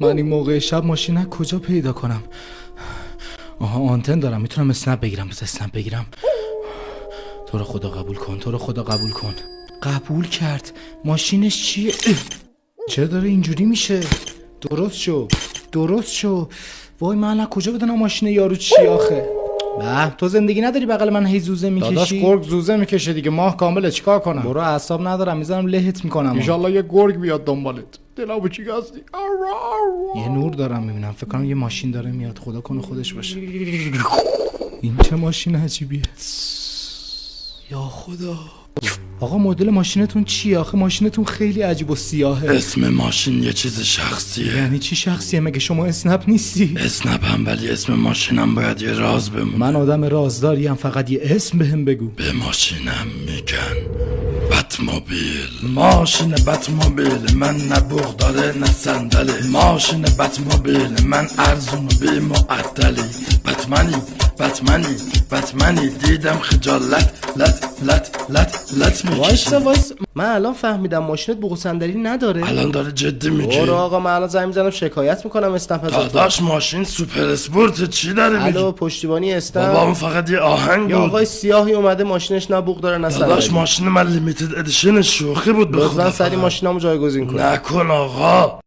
من این موقع شب ماشین از کجا پیدا کنم؟ آها آنتن دارم، میتونم اسنپ بگیرم. بس اسنپ بگیرم. تو رو خدا قبول کن، تو رو خدا قبول کن. قبول کرد. ماشینش چیه؟ چرا داره اینجوری میشه؟ درست شو. وای من از کجا بدونم ماشین یارو چی آخه؟ نه تو زندگی نداری بغل من هی زوزه میکشی؟ داداش گرگ زوزه میکشه دیگه، ماه کامله چیکار کنم؟ برو اعصاب ندارم، میذارم لهت میکنم. ان شاءالله یه گرگ بیاد دنبالت. دلم چی هستی؟ یه نور دارم میبینم، فکر کنم یه ماشین داره میاد، خدا کنه خودش باشه. این چه ماشین عجیبیه. یا خدا. آقا مدل ماشینتون چیه؟ آخه ماشینتون خیلی عجیب و سیاهه. اسم ماشین یه چیز شخصیه. یعنی چی شخصیه؟ مگه شما اسنپ نیستی؟ اسنپ هم، ولی اسم ماشینم باید یه راز بمونه. من آدم رازداریم، فقط یه اسم بهم بگو. به ماشینم میگن بتموبیل. ماشین بتموبیل من نه بوق داره نه صندلی. ماشین بتموبیل من ارزون و بی معدلی. بتمنی دیدم خجالت لت میکشی. وایس من الان فهمیدم ماشینت بوق صندلی نداره. الان داره جدی میگی؟ برو آقا، من الان زنگ میزنم شکایت میکنم اسنپ ازت. داداش ماشین سوپر اسپورت چی داره میگی؟ الو پشتیبانی اسنپ. بابا اون فقط یه آهنگ یا بود. آقای سیاهی اومده ماشینش نه بوق داره نه صندلی. داداش ماشین من لیمیتد ادیشن شوخی بود. لطفا سری ماشینامو جایگزین کن. نکن آقا.